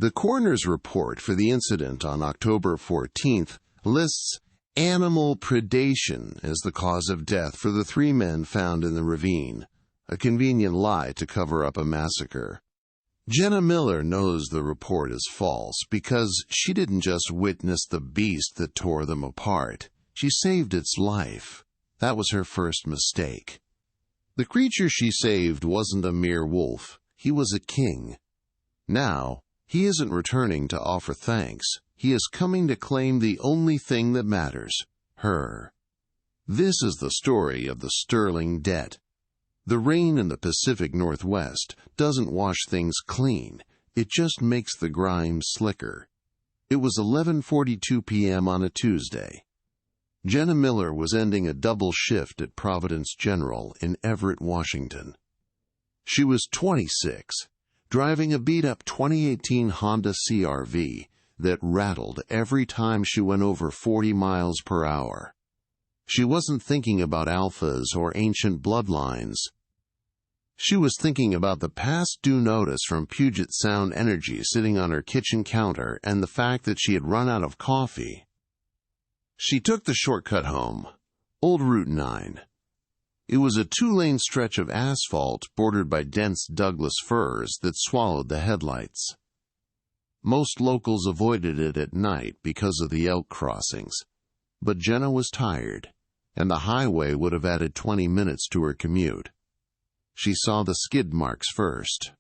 The coroner's report for the incident on October 14th lists animal predation as the cause of death for the 3 men found in the ravine, a convenient lie to cover up a massacre. Jena Miller knows the report is false because she didn't just witness the beast that tore them apart. She saved its life. That was her first mistake. The creature she saved wasn't a mere wolf. He was a king. Now, he isn't returning to offer thanks. He is coming to claim the only thing that matters, her. This is the story of the sterling debt. The rain in the Pacific Northwest doesn't wash things clean. It just makes the grime slicker. It was 11:42 p.m. on a Tuesday. Jena Miller was ending a double shift at Providence General in Everett, Washington. She was 26, driving a beat-up 2018 Honda CR-V that rattled every time she went over 40 miles per hour. She wasn't thinking about alphas or ancient bloodlines. She was thinking about the past due notice from Puget Sound Energy sitting on her kitchen counter and the fact that she had run out of coffee. She took the shortcut home, Old Route 9. It was a 2-lane stretch of asphalt bordered by dense Douglas firs that swallowed the headlights. Most locals avoided it at night because of the elk crossings, but Jena was tired, and the highway would have added 20 minutes to her commute. She saw the skid marks first.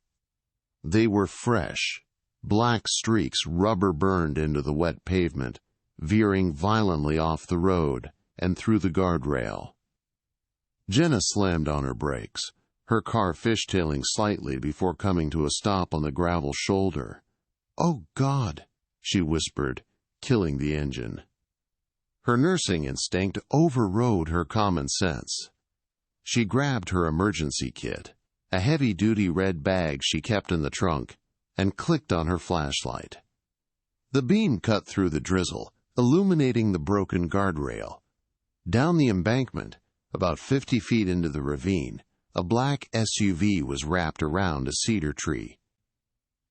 They were fresh, black streaks rubber-burned into the wet pavement, veering violently off the road and through the guardrail. Jena slammed on her brakes, her car fishtailing slightly before coming to a stop on the gravel shoulder. "Oh, God," she whispered, killing the engine. Her nursing instinct overrode her common sense. She grabbed her emergency kit, a heavy-duty red bag she kept in the trunk, and clicked on her flashlight. The beam cut through the drizzle, illuminating the broken guardrail. Down the embankment, about 50 feet into the ravine, a black SUV was wrapped around a cedar tree.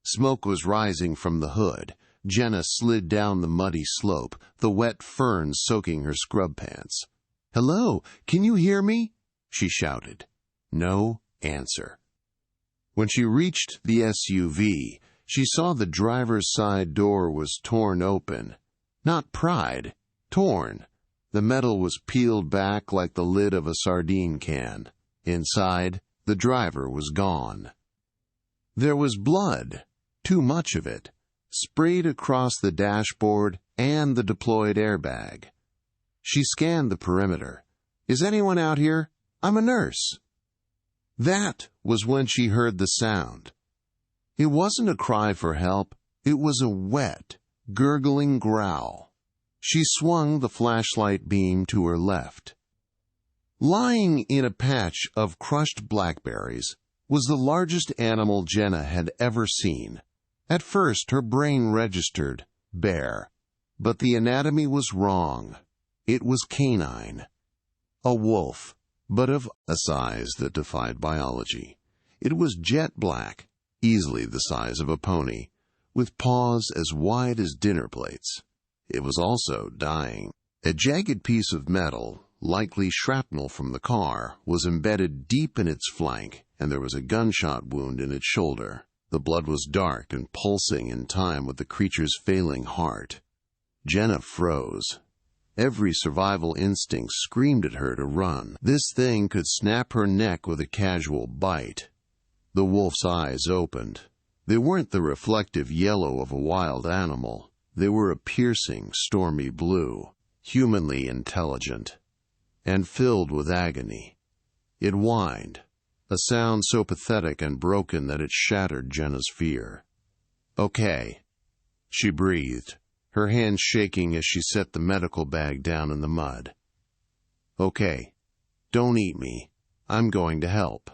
Smoke was rising from the hood. Jena slid down the muddy slope, the wet ferns soaking her scrub pants. "Hello, can you hear me?" she shouted. No answer. When she reached the SUV, she saw the driver's side door was torn open. Not pried, torn. The metal was peeled back like the lid of a sardine can. Inside, the driver was gone. There was blood, too much of it, sprayed across the dashboard and the deployed airbag. She scanned the perimeter. "Is anyone out here? I'm a nurse." That was when she heard the sound. It wasn't a cry for help. It was a wet, gurgling growl. She swung the flashlight beam to her left. Lying in a patch of crushed blackberries was the largest animal Jena had ever seen. At first, her brain registered bear, but the anatomy was wrong. It was canine. A wolf, but of a size that defied biology. It was jet black, easily the size of a pony, with paws as wide as dinner plates. It was also dying. A jagged piece of metal, likely shrapnel from the car, was embedded deep in its flank, and there was a gunshot wound in its shoulder. The blood was dark and pulsing in time with the creature's failing heart. Jena froze. Every survival instinct screamed at her to run. This thing could snap her neck with a casual bite. The wolf's eyes opened. They weren't the reflective yellow of a wild animal. They were a piercing, stormy blue, humanly intelligent, and filled with agony. It whined, a sound so pathetic and broken that it shattered Jena's fear. "Okay," she breathed, her hands shaking as she set the medical bag down in the mud. "Okay, don't eat me. I'm going to help."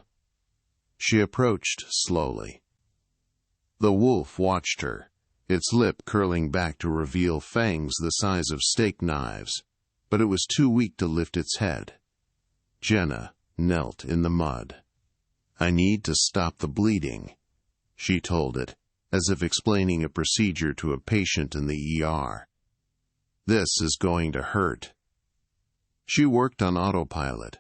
She approached slowly. The wolf watched her, its lip curling back to reveal fangs the size of steak knives, but it was too weak to lift its head. Jena knelt in the mud. "I need to stop the bleeding," she told it, as if explaining a procedure to a patient in the ER. "This is going to hurt." She worked on autopilot.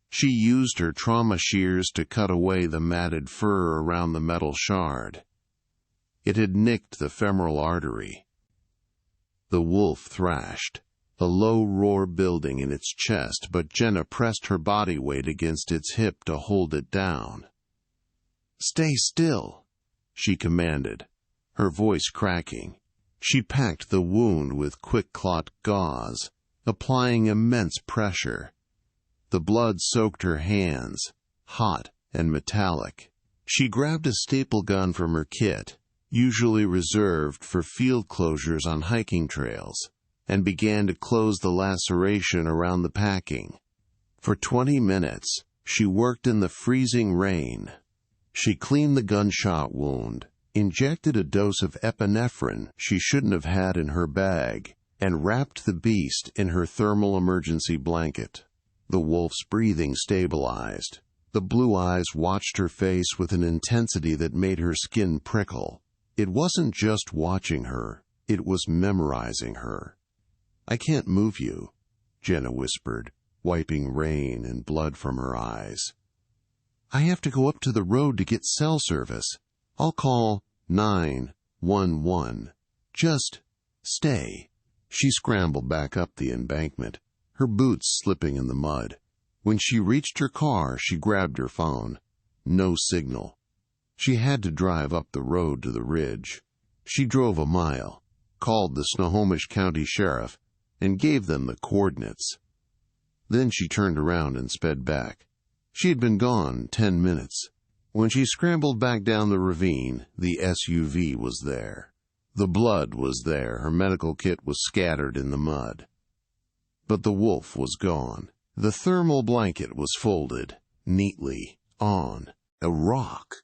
She used her trauma shears to cut away the matted fur around the metal shard. It had nicked the femoral artery. The wolf thrashed, a low roar building in its chest, but Jena pressed her body weight against its hip to hold it down. "Stay still," she commanded, her voice cracking. She packed the wound with quick-clot gauze, applying immense pressure. The blood soaked her hands, hot and metallic. She grabbed a staple gun from her kit, usually reserved for field closures on hiking trails, and began to close the laceration around the packing. For 20 minutes, she worked in the freezing rain. She cleaned the gunshot wound, injected a dose of epinephrine she shouldn't have had in her bag, and wrapped the beast in her thermal emergency blanket. The wolf's breathing stabilized. The blue eyes watched her face with an intensity that made her skin prickle. It wasn't just watching her, it was memorizing her. "I can't move you," Jena whispered, wiping rain and blood from her eyes. "I have to go up to the road to get cell service. I'll call 911. Just stay." She scrambled back up the embankment, her boots slipping in the mud. When she reached her car, she grabbed her phone. No signal. She had to drive up the road to the ridge. She drove a mile, called the Snohomish County Sheriff, and gave them the coordinates. Then she turned around and sped back. She had been gone 10 minutes. When she scrambled back down the ravine, the SUV was there. The blood was there, her medical kit was scattered in the mud. But the wolf was gone. The thermal blanket was folded, neatly, on a rock.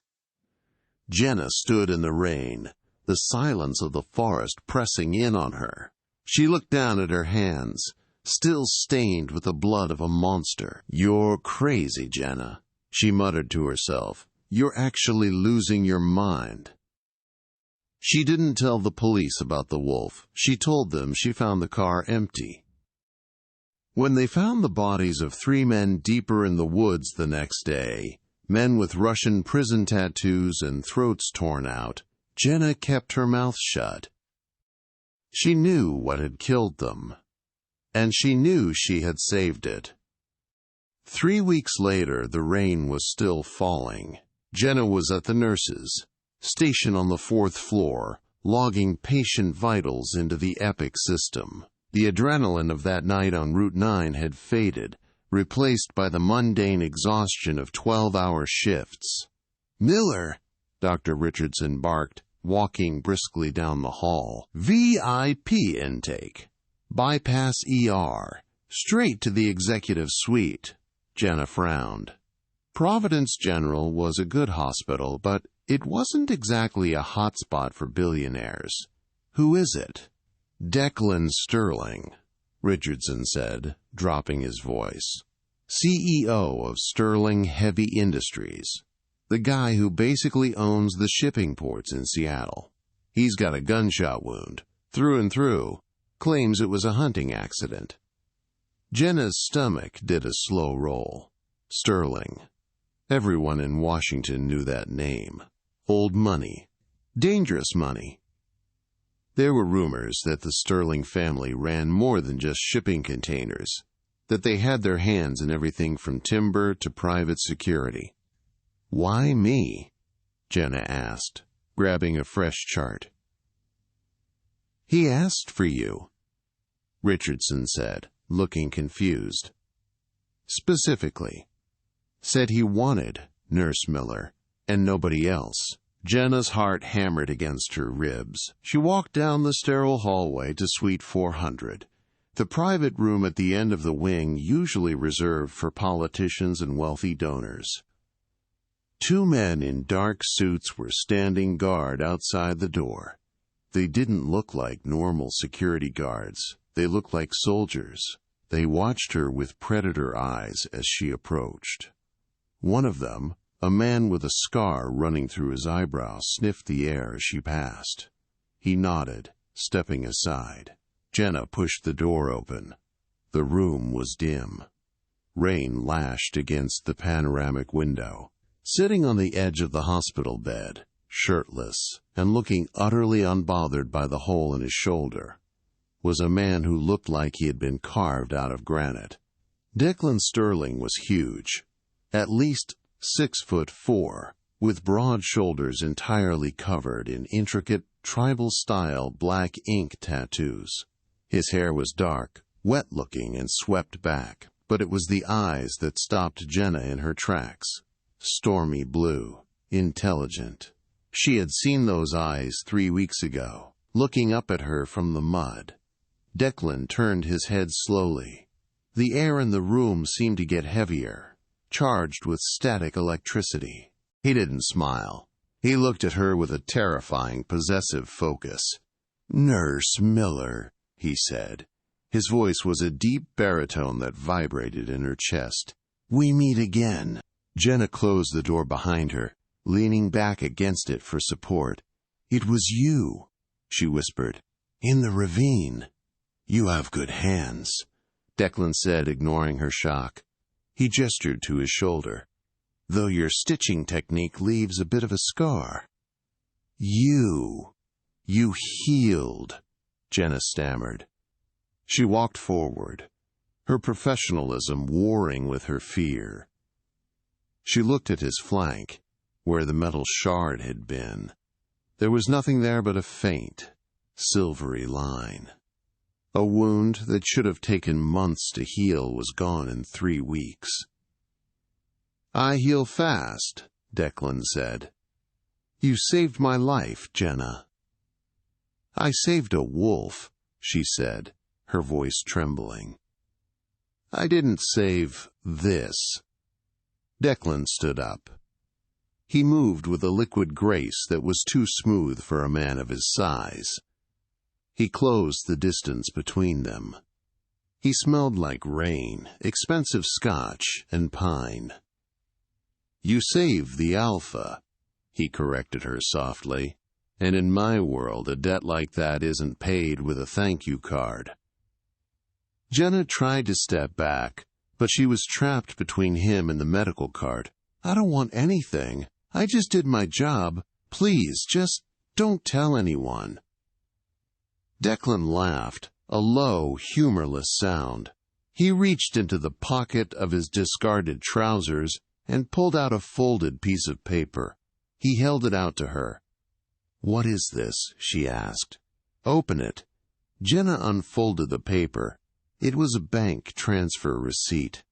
Jena stood in the rain, the silence of the forest pressing in on her. She looked down at her hands, still stained with the blood of a monster. "You're crazy, Jena," she muttered to herself. "You're actually losing your mind." She didn't tell the police about the wolf. She told them she found the car empty. When they found the bodies of 3 men deeper in the woods the next day, men with Russian prison tattoos and throats torn out, Jena kept her mouth shut. She knew what had killed them, and she knew she had saved it. 3 weeks later, the rain was still falling. Jena was at the nurse's, stationed on the 4th floor, logging patient vitals into the Epic system. The adrenaline of that night on Route 9 had faded, replaced by the mundane exhaustion of 12-hour shifts. "Miller," Dr. Richardson barked, walking briskly down the hall. "VIP intake. Bypass ER. Straight to the executive suite." Jena frowned. Providence General was a good hospital, but it wasn't exactly a hotspot for billionaires. "Who is it?" "Declan Sterling," Richardson said, dropping his voice. "CEO of Sterling Heavy Industries. The guy who basically owns the shipping ports in Seattle. He's got a gunshot wound, through and through. Claims it was a hunting accident." Jena's stomach did a slow roll. Sterling. Everyone in Washington knew that name. Old money. Dangerous money. There were rumors that the Sterling family ran more than just shipping containers, that they had their hands in everything from timber to private security. "Why me?" Jena asked, grabbing a fresh chart. "He asked for you," Richardson said, looking confused. "Specifically. Said he wanted Nurse Miller and nobody else." Jena's heart hammered against her ribs. She walked down the sterile hallway to Suite 400, the private room at the end of the wing usually reserved for politicians and wealthy donors. 2 men in dark suits were standing guard outside the door. They didn't look like normal security guards. They looked like soldiers. They watched her with predator eyes as she approached. One of them, A man with a scar running through his eyebrow sniffed the air as she passed. He nodded, stepping aside. Jena pushed the door open. The room was dim. Rain lashed against the panoramic window. Sitting on the edge of the hospital bed, shirtless and looking utterly unbothered by the hole in his shoulder, was a man who looked like he had been carved out of granite. Declan Sterling was huge, at least 6'4", with broad shoulders entirely covered in intricate, tribal-style black ink tattoos. His hair was dark, wet-looking and swept back, but it was the eyes that stopped Jena in her tracks. Stormy blue, intelligent. She had seen those eyes 3 weeks ago, looking up at her from the mud. Declan turned his head slowly. The air in the room seemed to get heavier, charged with static electricity. He didn't smile. He looked at her with a terrifying, possessive focus. "Nurse Miller," he said. His voice was a deep baritone that vibrated in her chest. "We meet again." Jena closed the door behind her, leaning back against it for support. "It was you," she whispered, "in the ravine." "You have good hands," Declan said, ignoring her shock. He gestured to his shoulder. "Though your stitching technique leaves a bit of a scar." You healed," Jena stammered. She walked forward, her professionalism warring with her fear. She looked at his flank, where the metal shard had been. There was nothing there but a faint, silvery line. A wound that should have taken months to heal was gone in 3 weeks. "I heal fast," Declan said. "You saved my life, Jena." "I saved a wolf," she said, her voice trembling. "I didn't save this." Declan stood up. He moved with a liquid grace that was too smooth for a man of his size. He closed the distance between them. He smelled like rain, expensive scotch, and pine. "You saved the Alpha," he corrected her softly, "and in my world a debt like that isn't paid with a thank you card." Jena tried to step back, but she was trapped between him and the medical cart. "I don't want anything. I just did my job. Please, just don't tell anyone." Declan laughed, a low, humorless sound. He reached into the pocket of his discarded trousers and pulled out a folded piece of paper. He held it out to her. "What is this?" she asked. "Open it." Jena unfolded the paper. It was a bank transfer receipt.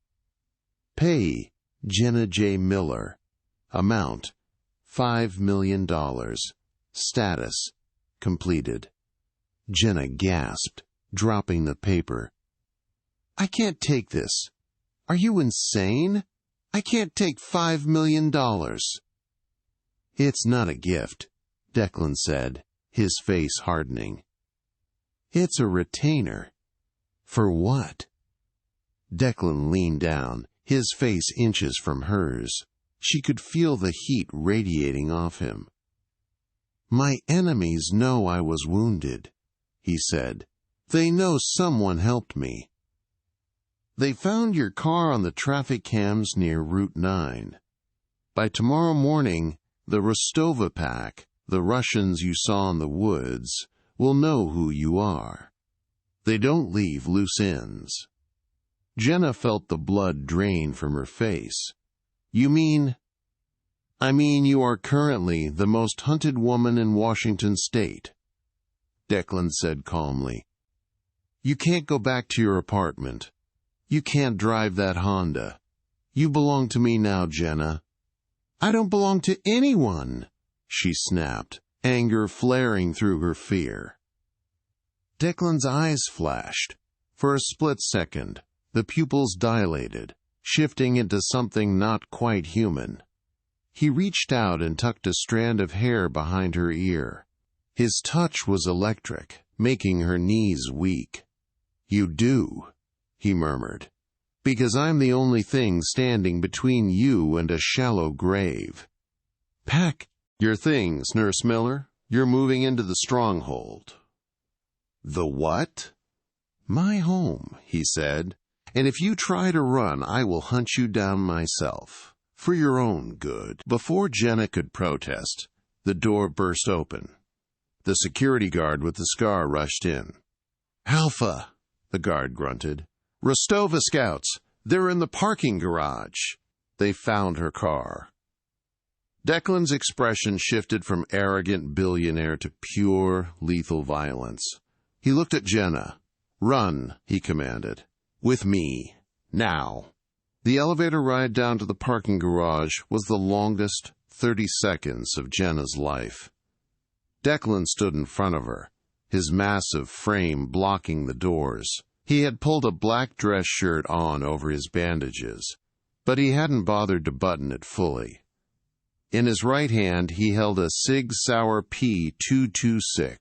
"Pay Jena J. Miller. Amount $5 million. Status completed." Jena gasped, dropping the paper. "I can't take this. Are you insane? I can't take $5 million. "It's not a gift," Declan said, his face hardening. "It's a retainer." "For what?" Declan leaned down, his face inches from hers. She could feel the heat radiating off him. "My enemies know I was wounded," he said. "They know someone helped me. They found your car on the traffic cams near Route 9. By tomorrow morning, the Rostova pack, the Russians you saw in the woods, will know who you are. They don't leave loose ends." Jena felt the blood drain from her face. "You mean—" "I mean you are currently the most hunted woman in Washington State," Declan said calmly. "You can't go back to your apartment. You can't drive that Honda. You belong to me now, Jena." "I don't belong to anyone," she snapped, anger flaring through her fear. Declan's eyes flashed. For a split second, the pupils dilated, shifting into something not quite human. He reached out and tucked a strand of hair behind her ear. His touch was electric, making her knees weak. "You do," he murmured. Because I'm the only thing standing between you and a shallow grave. Pack your things, Nurse Miller. You're moving into the stronghold. The what? My home, he said. And if you try to run, I will hunt you down myself. For your own good. Before Jena could protest, the door burst open. The security guard with the scar rushed in. Alpha, the guard grunted. Rostova scouts. They're in the parking garage. They found her car. Declan's expression shifted from arrogant billionaire to pure, lethal violence. He looked at Jena. Run, he commanded. With me. Now. The elevator ride down to the parking garage was the longest 30 seconds of Jena's life. Declan stood in front of her, his massive frame blocking the doors. He had pulled a black dress shirt on over his bandages, but he hadn't bothered to button it fully. In his right hand, he held a Sig Sauer P226.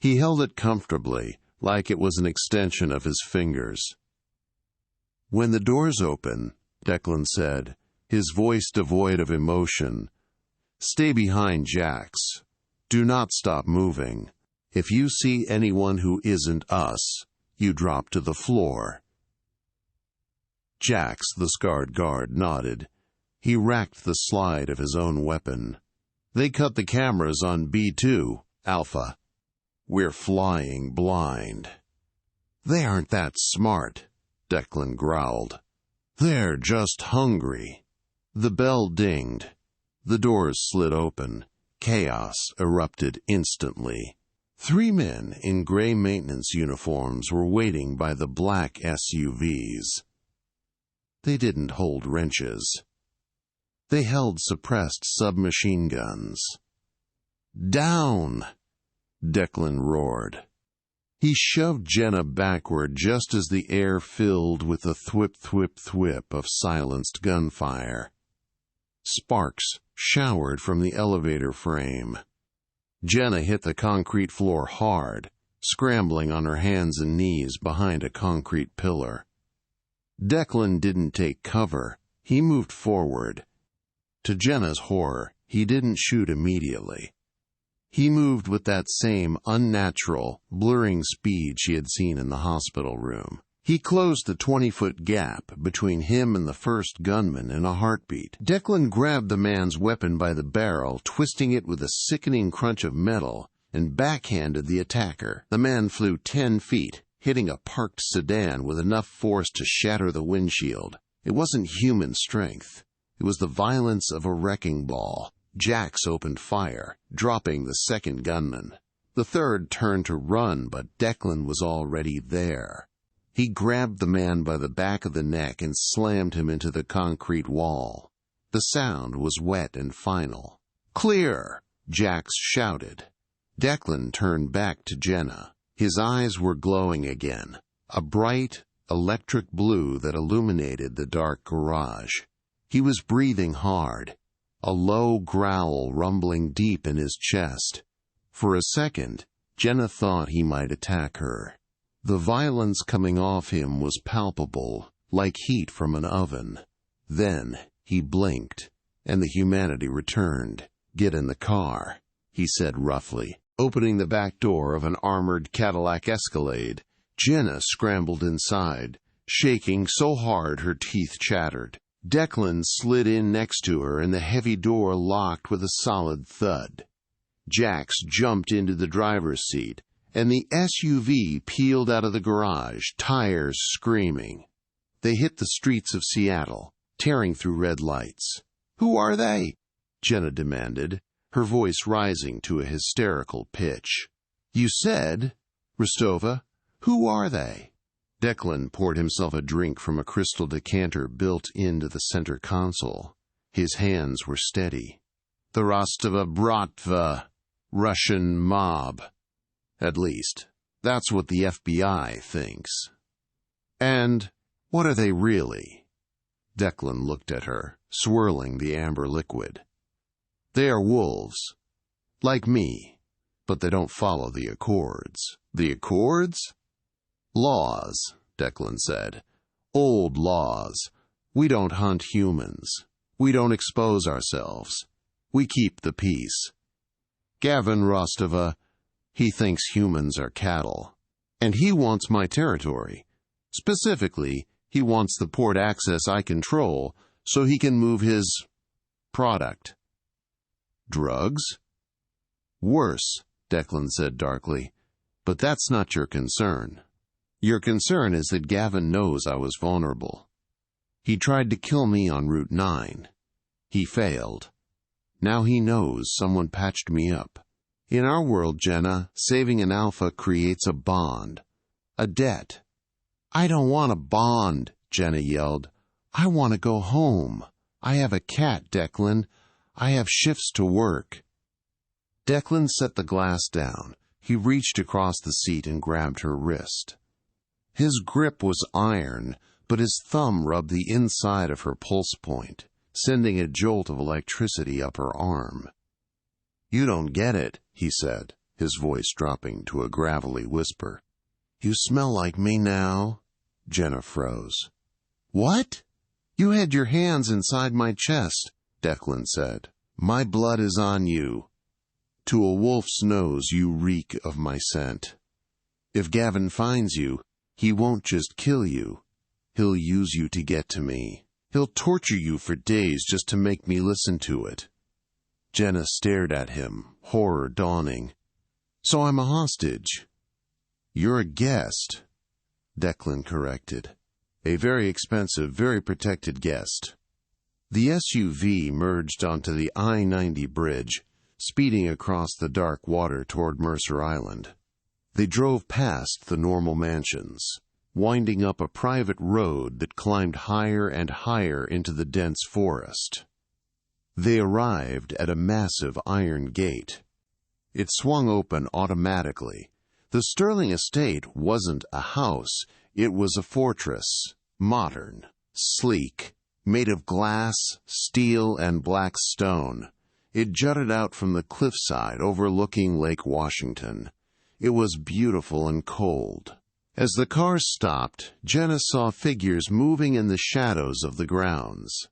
He held it comfortably, like it was an extension of his fingers. When the doors open, Declan said, his voice devoid of emotion, stay behind, Jax. Do not stop moving. If you see anyone who isn't us, you drop to the floor. Jax, the scarred guard, nodded. He racked the slide of his own weapon. They cut the cameras on B2, Alpha. We're flying blind. They aren't that smart, Declan growled. They're just hungry. The bell dinged. The doors slid open. Chaos erupted instantly. 3 men in gray maintenance uniforms were waiting by the black SUVs. They didn't hold wrenches. They held suppressed submachine guns. Down! Declan roared. He shoved Jena backward just as the air filled with the thwip-thwip-thwip of silenced gunfire. Sparks showered from the elevator frame. Jena hit the concrete floor hard, scrambling on her hands and knees behind a concrete pillar. Declan didn't take cover. He moved forward. To Jena's horror, he didn't shoot immediately. He moved with that same unnatural, blurring speed she had seen in the hospital room. He closed the 20-foot gap between him and the first gunman in a heartbeat. Declan grabbed the man's weapon by the barrel, twisting it with a sickening crunch of metal, and backhanded the attacker. The man flew 10 feet, hitting a parked sedan with enough force to shatter the windshield. It wasn't human strength. It was the violence of a wrecking ball. Jax opened fire, dropping the second gunman. The third turned to run, but Declan was already there. He grabbed the man by the back of the neck and slammed him into the concrete wall. The sound was wet and final. "Clear!" Jax shouted. Declan turned back to Jena. His eyes were glowing again, a bright, electric blue that illuminated the dark garage. He was breathing hard, a low growl rumbling deep in his chest. For a second, Jena thought he might attack her. The violence coming off him was palpable, like heat from an oven. Then he blinked, and the humanity returned. "Get in the car," he said roughly, opening the back door of an armored Cadillac Escalade. Jena scrambled inside, shaking so hard her teeth chattered. Declan slid in next to her, and the heavy door locked with a solid thud. Jax jumped into the driver's seat, and the SUV peeled out of the garage, tires screaming. They hit the streets of Seattle, tearing through red lights. "Who are they?" Jena demanded, her voice rising to a hysterical pitch. "You said, Rostova, who are they?" Declan poured himself a drink from a crystal decanter built into the center console. His hands were steady. "The Rostova Bratva, Russian mob. At least, that's what the FBI thinks." "And what are they really?" Declan looked at her, swirling the amber liquid. "They are wolves. Like me. But they don't follow the Accords." "The Accords?" "Laws," Declan said. Old laws. We don't hunt humans. We don't expose ourselves. We keep the peace. Gavin Rostova, he thinks humans are cattle. And he wants my territory. Specifically, he wants the port access I control so he can move his product. Drugs? Worse, Declan said darkly. But that's not your concern. Your concern is that Gavin knows I was vulnerable. He tried to kill me on Route 9. He failed. Now he knows someone patched me up. In our world, Jena, saving an alpha creates a bond. A debt. I don't want a bond, Jena yelled. I want to go home. I have a cat, Declan. I have shifts to work. Declan set the glass down. He reached across the seat and grabbed her wrist. His grip was iron, but his thumb rubbed the inside of her pulse point, sending a jolt of electricity up her arm. You don't get it, he said, his voice dropping to a gravelly whisper. You smell like me now? Jena froze. What? You had your hands inside my chest, Declan said. My blood is on you. To a wolf's nose you reek of my scent. If Gavin finds you, he won't just kill you. He'll use you to get to me. He'll torture you for days just to make me listen to it. Jena stared at him, horror dawning. So I'm a hostage. You're a guest, Declan corrected. A very expensive, very protected guest. The SUV merged onto the I-90 bridge, speeding across the dark water toward Mercer Island. They drove past the normal mansions, winding up a private road that climbed higher and higher into the dense forest. They arrived at a massive iron gate. It swung open automatically. The Sterling estate wasn't a house, it was a fortress, modern, sleek, made of glass, steel, and black stone. It jutted out from the cliffside overlooking Lake Washington. It was beautiful and cold. As the car stopped, Jena saw figures moving in the shadows of the grounds.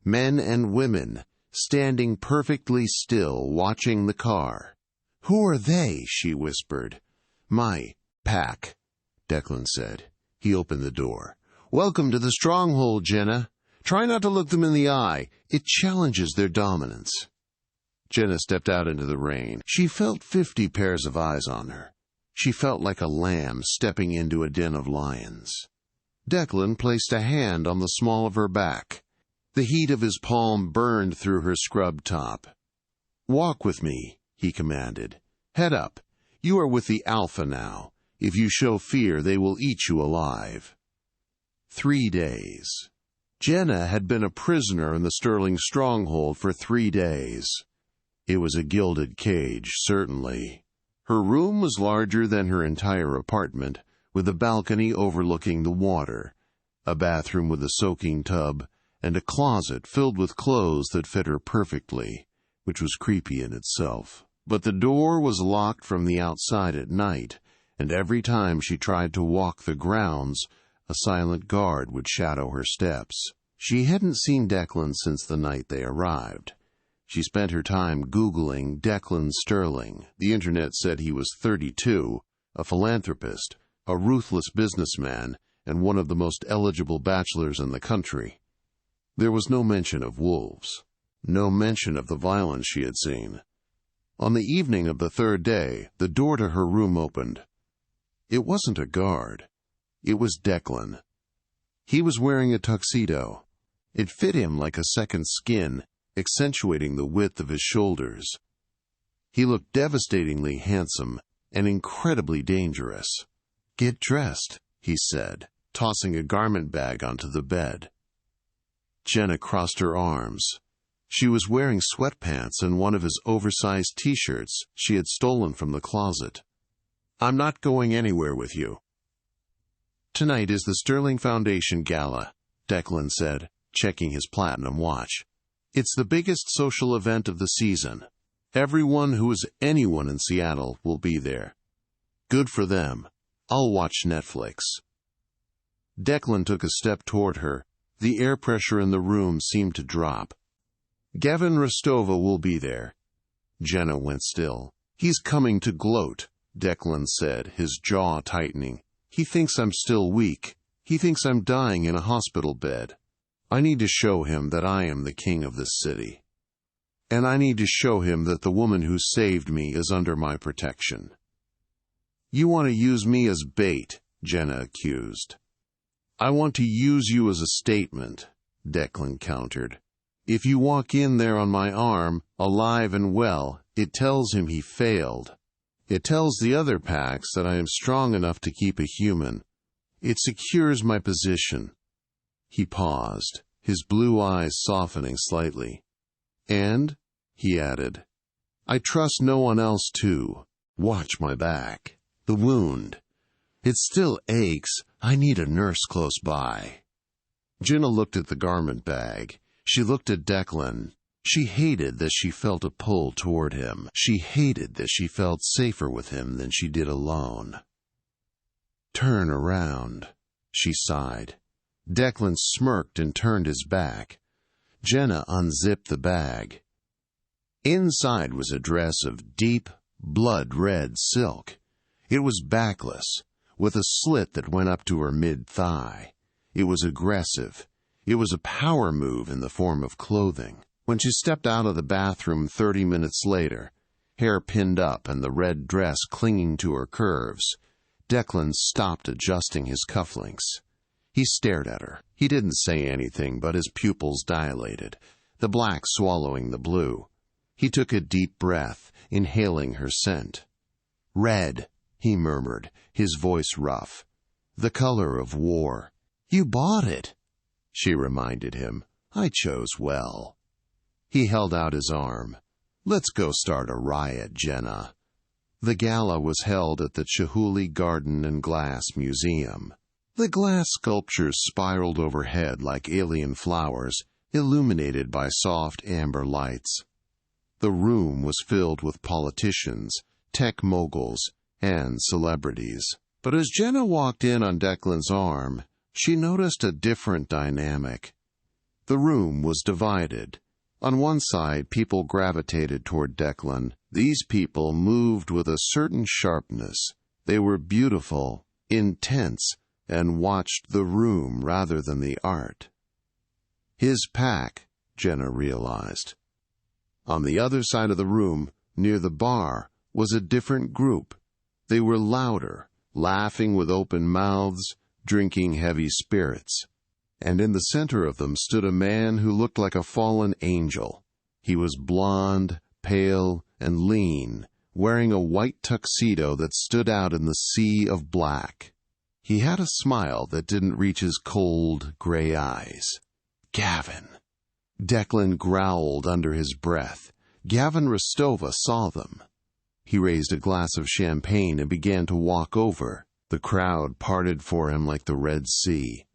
Men and women, standing perfectly still, watching the car. Who are they? She whispered. My pack, Declan said. He opened the door. Welcome to the stronghold, Jena. Try not to look them in the eye. It challenges their dominance. Jena stepped out into the rain. She felt 50 pairs of eyes on her. She felt like a lamb stepping into a den of lions. Declan placed a hand on the small of her back. The heat of his palm burned through her scrubbed top. Walk with me, he commanded. Head up. You are with the Alpha now. If you show fear, they will eat you alive. 3 days. Jena had been a prisoner in the Sterling stronghold for 3 days. It was a gilded cage, certainly. Her room was larger than her entire apartment, with a balcony overlooking the water, a bathroom with a soaking tub, and a closet filled with clothes that fit her perfectly, which was creepy in itself. But the door was locked from the outside at night, and every time she tried to walk the grounds, a silent guard would shadow her steps. She hadn't seen Declan since the night they arrived. She spent her time Googling Declan Sterling. The internet said he was 32, a philanthropist, a ruthless businessman, and one of the most eligible bachelors in the country. There was no mention of wolves, no mention of the violence she had seen. On the evening of the 3rd day, the door to her room opened. It wasn't a guard. It was Declan. He was wearing a tuxedo. It fit him like a second skin, accentuating the width of his shoulders. He looked devastatingly handsome and incredibly dangerous. Get dressed, he said, tossing a garment bag onto the bed. Jena crossed her arms. She was wearing sweatpants and one of his oversized T-shirts she had stolen from the closet. I'm not going anywhere with you. Tonight is the Sterling Foundation Gala, Declan said, checking his platinum watch. It's the biggest social event of the season. Everyone who is anyone in Seattle will be there. Good for them. I'll watch Netflix. Declan took a step toward her. The air pressure in the room seemed to drop. "Gavin Rostova will be there." Jena went still. "He's coming to gloat," Declan said, his jaw tightening. "He thinks I'm still weak. He thinks I'm dying in a hospital bed. I need to show him that I am the king of this city. And I need to show him that the woman who saved me is under my protection." "You want to use me as bait," Jena accused. "I want to use you as a statement," Declan countered. "If you walk in there on my arm, alive and well, it tells him he failed. It tells the other packs that I am strong enough to keep a human. It secures my position." He paused, his blue eyes softening slightly. "And," he added, "I trust no one else too. Watch my back. The wound. It still aches. I need a nurse close by." Jena looked at the garment bag. She looked at Declan. She hated that she felt a pull toward him. She hated that she felt safer with him than she did alone. "Turn around," she sighed. Declan smirked and turned his back. Jena unzipped the bag. Inside was a dress of deep, blood-red silk. It was backless, with a slit that went up to her mid-thigh. It was aggressive. It was a power move in the form of clothing. When she stepped out of the bathroom 30 minutes later, hair pinned up and the red dress clinging to her curves, Declan stopped adjusting his cufflinks. He stared at her. He didn't say anything, but his pupils dilated, the black swallowing the blue. He took a deep breath, inhaling her scent. "Red," he murmured, his voice rough. "The color of war." "You bought it," she reminded him. "I chose well." He held out his arm. "Let's go start a riot, Jena." The gala was held at the Chihuly Garden and Glass Museum. The glass sculptures spiraled overhead like alien flowers, illuminated by soft amber lights. The room was filled with politicians, tech moguls, and celebrities. But as Jena walked in on Declan's arm, she noticed a different dynamic. The room was divided. On one side, people gravitated toward Declan. These people moved with a certain sharpness. They were beautiful, intense, and watched the room rather than the art. His pack, Jena realized. On the other side of the room, near the bar, was a different group. They were louder, laughing with open mouths, drinking heavy spirits. And in the center of them stood a man who looked like a fallen angel. He was blond, pale, and lean, wearing a white tuxedo that stood out in the sea of black. He had a smile that didn't reach his cold, gray eyes. "Gavin." Declan growled under his breath. Gavin Rostova saw them. He raised a glass of champagne and began to walk over. The crowd parted for him like the Red Sea.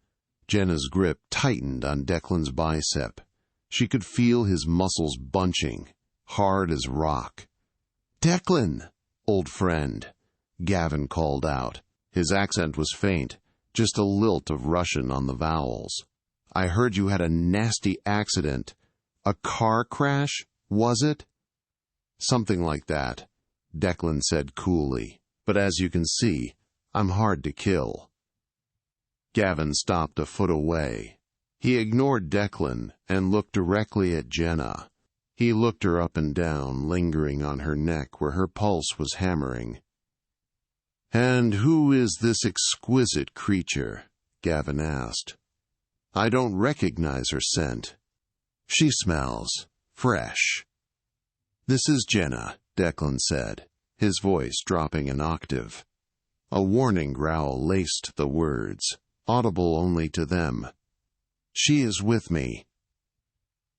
Jena's grip tightened on Declan's bicep. She could feel his muscles bunching, hard as rock. "Declan, old friend," Gavin called out. His accent was faint, just a lilt of Russian on the vowels. "I heard you had a nasty accident. A car crash, was it?" "Something like that," Declan said coolly. "But as you can see, I'm hard to kill." Gavin stopped a foot away. He ignored Declan and looked directly at Jena. He looked her up and down, lingering on her neck where her pulse was hammering. "And who is this exquisite creature?" Gavin asked. "I don't recognize her scent. She smells fresh." "This is Jena," Declan said, his voice dropping an octave. A warning growl laced the words, audible only to them. "She is with me."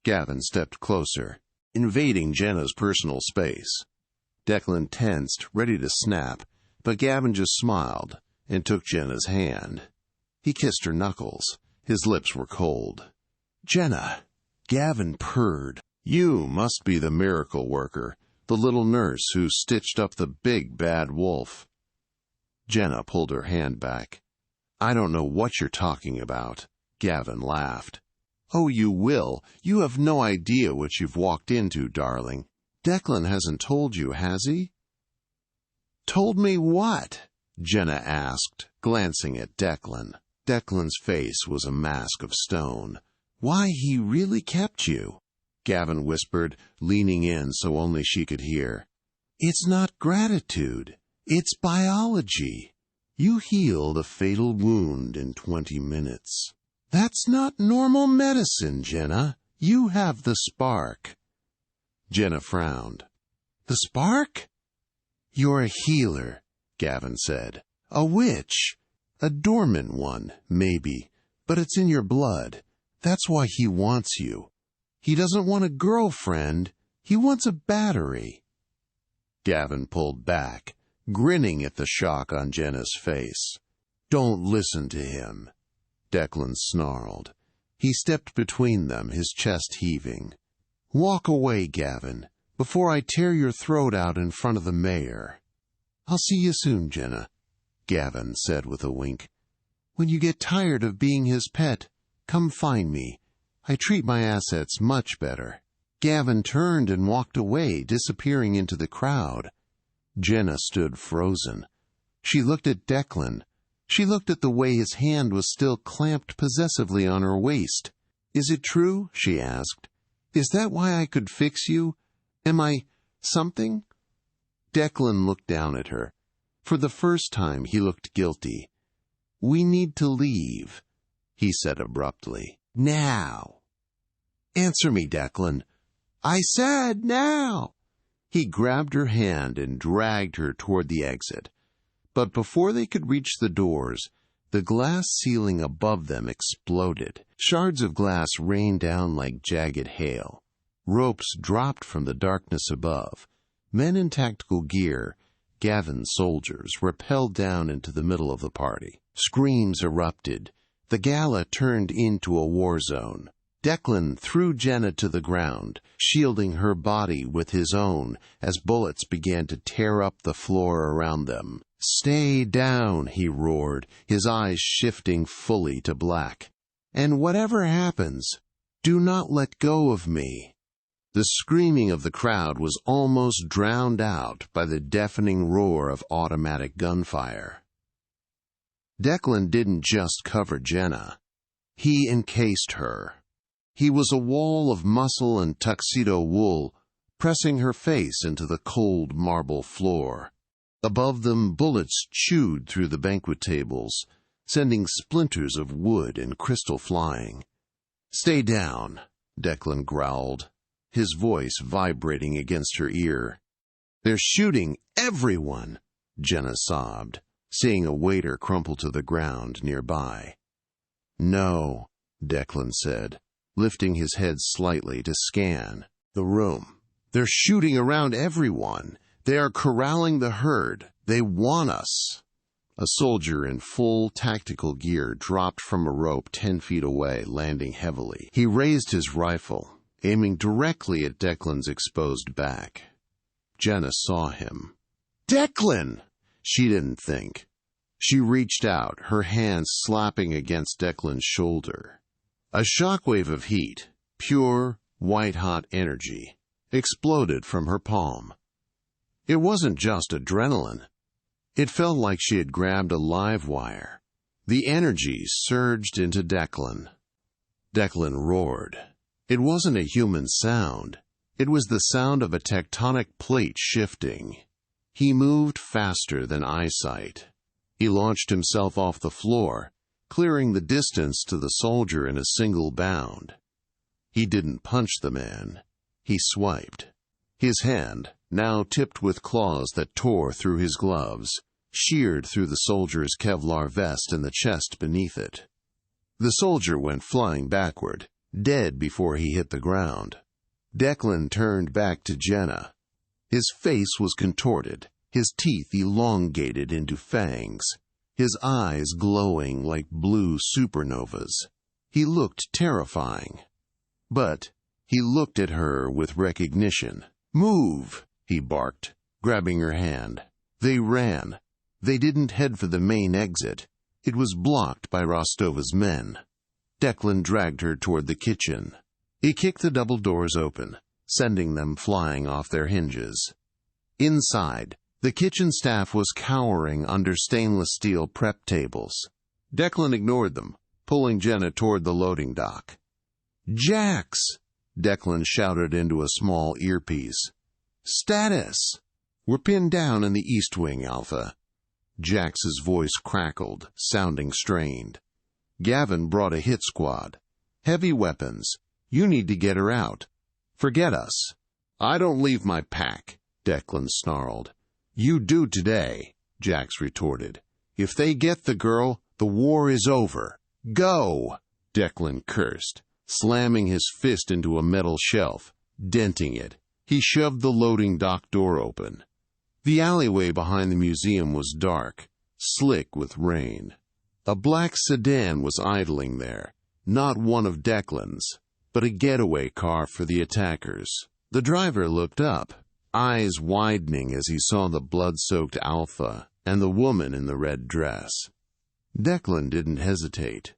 Gavin stepped closer, invading Jena's personal space. Declan tensed, ready to snap, but Gavin just smiled and took Jena's hand. He kissed her knuckles. His lips were cold. "Jena," Gavin purred. "You must be the miracle worker, the little nurse who stitched up the big bad wolf." Jena pulled her hand back. I don't know what you're talking about. Gavin laughed. Oh, you will. You have no idea what you've walked into, darling. Declan hasn't told you, has he? Told me what? Jena asked, glancing at Declan. Declan's face was a mask of stone. Why he really kept you? Gavin whispered, leaning in so only she could hear. It's not gratitude. It's biology. You healed a fatal wound in 20 minutes. That's not normal medicine, Jena. You have the spark. Jena frowned. The spark? You're a healer, Gavin said. A witch. A dormant one, maybe, but it's in your blood. That's why he wants you. He doesn't want a girlfriend. He wants a battery. Gavin pulled back, grinning at the shock on Jena's face. Don't listen to him. Declan snarled. He stepped between them, his chest heaving. Walk away, Gavin, before I tear your throat out in front of the mayor. I'll see you soon, Jena, Gavin said with a wink. When you get tired of being his pet, come find me. I treat my assets much better. Gavin turned and walked away, disappearing into the crowd. Jena stood frozen. She looked at Declan. She looked at the way his hand was still clamped possessively on her waist. Is it true? She asked. Is that why I could fix you? Am I something? Declan looked down at her. For the first time, he looked guilty. We need to leave, he said abruptly. Now. Answer me, Declan. I said now. He grabbed her hand and dragged her toward the exit. But before they could reach the doors, the glass ceiling above them exploded. Shards of glass rained down like jagged hail. Ropes dropped from the darkness above. Men in tactical gear, Gavin's soldiers, rappelled down into the middle of the party. Screams erupted. The gala turned into a war zone. Declan threw Jena to the ground, shielding her body with his own as bullets began to tear up the floor around them. Stay down, he roared, his eyes shifting fully to black. And whatever happens, do not let go of me. The screaming of the crowd was almost drowned out by the deafening roar of automatic gunfire. Declan didn't just cover Jena. He encased her. He was a wall of muscle and tuxedo wool, pressing her face into the cold marble floor. Above them, bullets chewed through the banquet tables, sending splinters of wood and crystal flying. Stay down, Declan growled, his voice vibrating against her ear. They're shooting everyone, Jena sobbed, seeing a waiter crumple to the ground nearby. No, Declan said, lifting his head slightly to scan the room. They're shooting around everyone. They are corralling the herd. They want us. A soldier in full tactical gear dropped from a rope 10 feet away, landing heavily. He raised his rifle, aiming directly at Declan's exposed back. Jena saw him. Declan! She didn't think. She reached out, her hands slapping against Declan's shoulder. A shockwave of heat, pure, white-hot energy, exploded from her palm. It wasn't just adrenaline. It felt like she had grabbed a live wire. The energy surged into Declan. Declan roared. It wasn't a human sound. It was the sound of a tectonic plate shifting. He moved faster than eyesight. He launched himself off the floor, clearing the distance to the soldier in a single bound. He didn't punch the man. He swiped. His hand, now tipped with claws that tore through his gloves, sheared through the soldier's Kevlar vest and the chest beneath it. The soldier went flying backward, dead before he hit the ground. Declan turned back to Jena. His face was contorted, his teeth elongated into fangs, his eyes glowing like blue supernovas. He looked terrifying. But he looked at her with recognition. Move, he barked, grabbing her hand. They ran. They didn't head for the main exit. It was blocked by Rostova's men. Declan dragged her toward the kitchen. He kicked the double doors open, sending them flying off their hinges. Inside, the kitchen staff was cowering under stainless steel prep tables. Declan ignored them, pulling Jena toward the loading dock. "Jax!" Declan shouted into a small earpiece. "Status!" "We're pinned down in the East Wing, Alpha." Jax's voice crackled, sounding strained. "Gavin brought a hit squad. Heavy weapons. You need to get her out. Forget us." "I don't leave my pack," Declan snarled. "You do today," Jax retorted. "If they get the girl, the war is over. Go!" Declan cursed, slamming his fist into a metal shelf, denting it. He shoved the loading dock door open. The alleyway behind the museum was dark, slick with rain. A black sedan was idling there, not one of Declan's, but a getaway car for the attackers. The driver looked up, eyes widening as he saw the blood-soaked Alpha and the woman in the red dress. Declan didn't hesitate.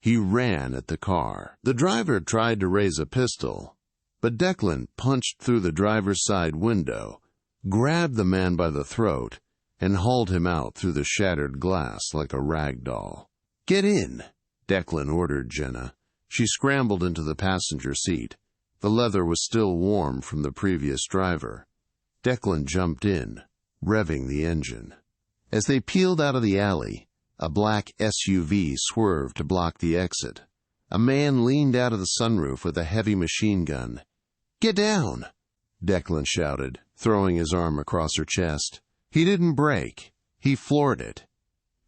He ran at the car. The driver tried to raise a pistol, but Declan punched through the driver's side window, grabbed the man by the throat, and hauled him out through the shattered glass like a rag doll. "Get in," Declan ordered Jena. She scrambled into the passenger seat. The leather was still warm from the previous driver. Declan jumped in, revving the engine. As they peeled out of the alley, a black SUV swerved to block the exit. A man leaned out of the sunroof with a heavy machine gun. "Get down!" Declan shouted, throwing his arm across her chest. He didn't brake. He floored it.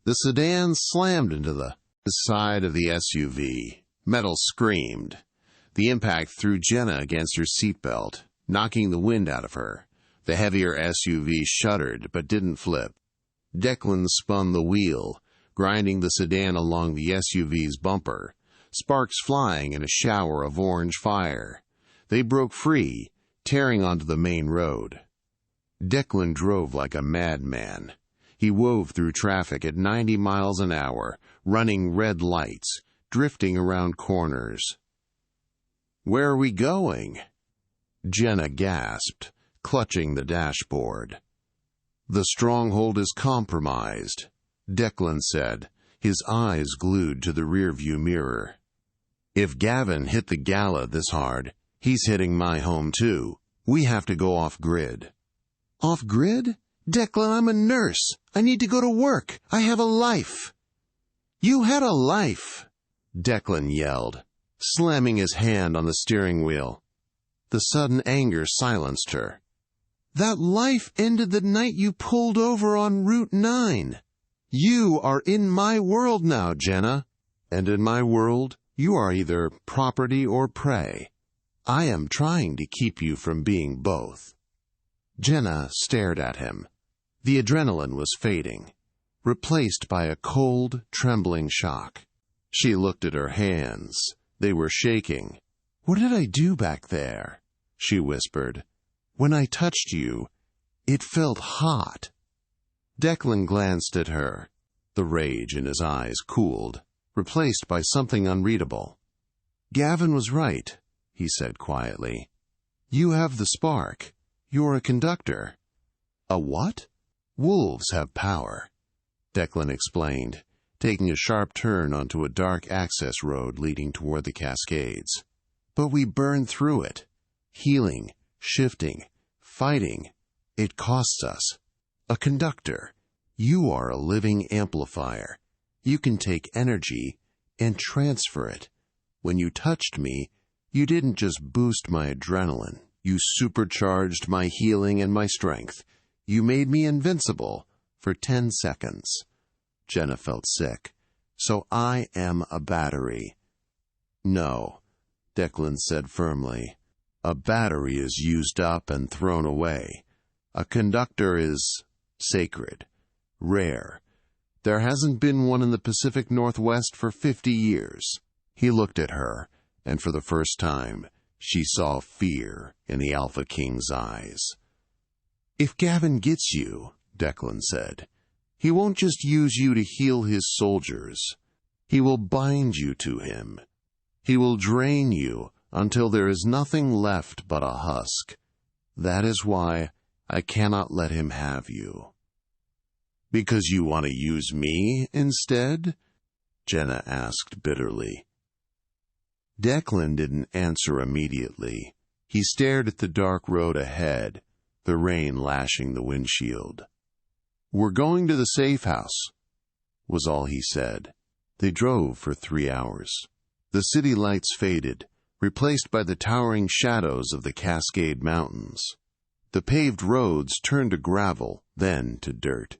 The sedan slammed into the side of the SUV. Metal screamed. The impact threw Jena against her seatbelt, knocking the wind out of her. The heavier SUV shuddered but didn't flip. Declan spun the wheel, grinding the sedan along the SUV's bumper, sparks flying in a shower of orange fire. They broke free, tearing onto the main road. Declan drove like a madman. He wove through traffic at 90 miles an hour, running red lights, drifting around corners. "Where are we going?" Jena gasped, clutching the dashboard. "The stronghold is compromised," Declan said, his eyes glued to the rearview mirror. "If Gavin hit the gala this hard, he's hitting my home too. We have to go off-grid." "Off-grid? Declan, I'm a nurse. I need to go to work. I have a life." "You had a life," Declan yelled, slamming his hand on the steering wheel. The sudden anger silenced her. "That life ended the night you pulled over on Route 9. You are in my world now, Jena. And in my world, you are either property or prey. I am trying to keep you from being both." Jena stared at him. The adrenaline was fading, replaced by a cold, trembling shock. She looked at her hands. They were shaking. "What did I do back there?" she whispered. "When I touched you, it felt hot." Declan glanced at her. The rage in his eyes cooled, replaced by something unreadable. "Gavin was right," he said quietly. "You have the spark. You're a conductor." "A what?" "Wolves have power," Declan explained, taking a sharp turn onto a dark access road leading toward the Cascades. "But we burn through it. Healing, shifting, fighting. It costs us. A conductor. You are a living amplifier. You can take energy and transfer it. When you touched me, you didn't just boost my adrenaline. You supercharged my healing and my strength. You made me invincible for 10 seconds. Jena felt sick. "So I am a battery." "No," Declan said firmly. "A battery is used up and thrown away. A conductor is sacred, rare. There hasn't been one in the Pacific Northwest for 50 years. He looked at her, and for the first time, she saw fear in the Alpha King's eyes. "If Gavin gets you," Declan said, He won't just use you to heal his soldiers. He will bind you to him. He will drain you until there is nothing left but a husk. That is why I cannot let him have you." "Because you want to use me instead?" Jena asked bitterly. Declan didn't answer immediately. He stared at the dark road ahead, the rain lashing the windshield. "We're going to the safe house," was all he said. They drove for 3 hours. The city lights faded, replaced by the towering shadows of the Cascade Mountains. The paved roads turned to gravel, then to dirt.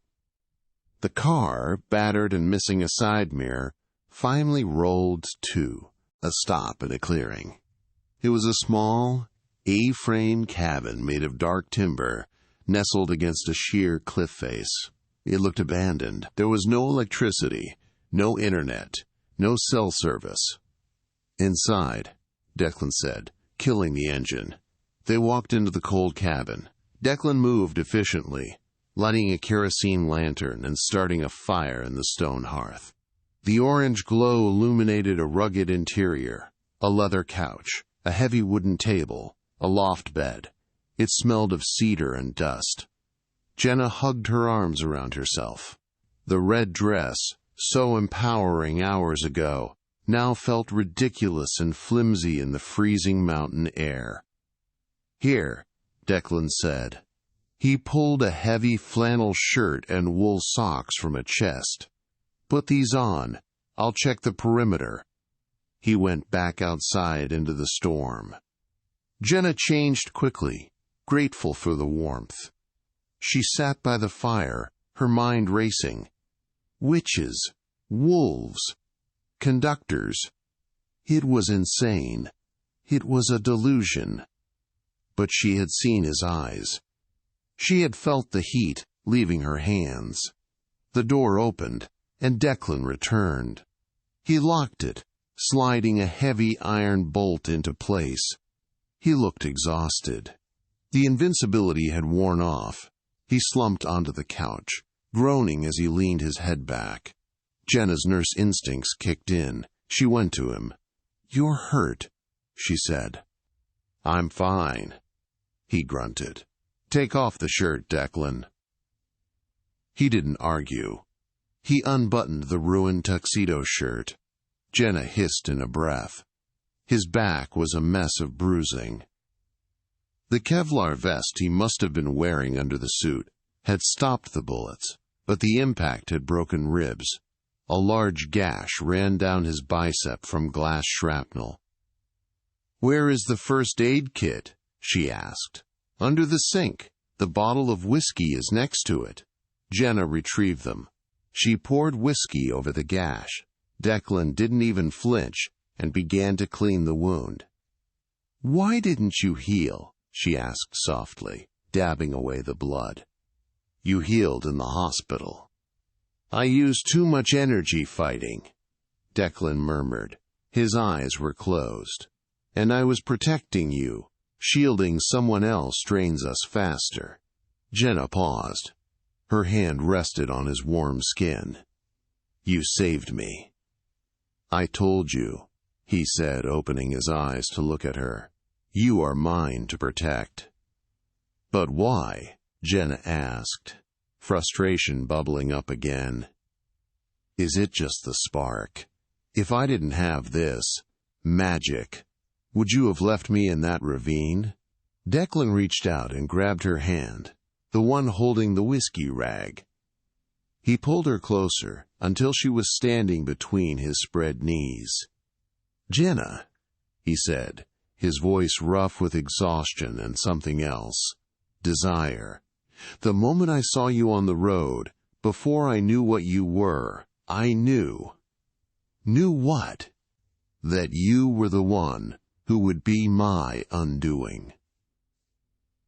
The car, battered and missing a side mirror, finally rolled to a stop in a clearing. It was a small, A-frame cabin made of dark timber, nestled against a sheer cliff face. It looked abandoned. There was no electricity, no internet, no cell service. "Inside," Declan said, killing the engine. They walked into the cold cabin. Declan moved efficiently, lighting a kerosene lantern and starting a fire in the stone hearth. The orange glow illuminated a rugged interior, a leather couch, a heavy wooden table, a loft bed. It smelled of cedar and dust. Jena hugged her arms around herself. The red dress, so empowering hours ago, now felt ridiculous and flimsy in the freezing mountain air. "Here," Declan said. He pulled a heavy flannel shirt and wool socks from a chest. "Put these on. I'll check the perimeter." He went back outside into the storm. Jena changed quickly, grateful for the warmth. She sat by the fire, her mind racing. Witches, wolves, conductors. It was insane. It was a delusion. But she had seen his eyes. She had felt the heat leaving her hands. The door opened, and Declan returned. He locked it, sliding a heavy iron bolt into place. He looked exhausted. The invincibility had worn off. He slumped onto the couch, groaning as he leaned his head back. Jena's nurse instincts kicked in. She went to him. "You're hurt," she said. "I'm fine," he grunted. "Take off the shirt, Declan." He didn't argue. He unbuttoned the ruined tuxedo shirt. Jena hissed in a breath. His back was a mess of bruising. The Kevlar vest he must have been wearing under the suit had stopped the bullets, but the impact had broken ribs. A large gash ran down his bicep from glass shrapnel. "Where is the first aid kit?" she asked. "Under the sink. The bottle of whiskey is next to it." Jena retrieved them. She poured whiskey over the gash. Declan didn't even flinch and began to clean the wound. "Why didn't you heal?" she asked softly, dabbing away the blood. "You healed in the hospital." "I used too much energy fighting," Declan murmured. His eyes were closed. "And I was protecting you. Shielding someone else drains us faster." Jena paused. Her hand rested on his warm skin. "You saved me." "I told you," he said, opening his eyes to look at her. "You are mine to protect." "But why?" Jena asked, frustration bubbling up again. "Is it just the spark? If I didn't have this magic, would you have left me in that ravine?" Declan reached out and grabbed her hand, the one holding the whiskey rag. He pulled her closer until she was standing between his spread knees. "Jena," he said, his voice rough with exhaustion and something else. Desire. "The moment I saw you on the road, before I knew what you were, I knew." "Knew what?" "That you were the one who would be my undoing."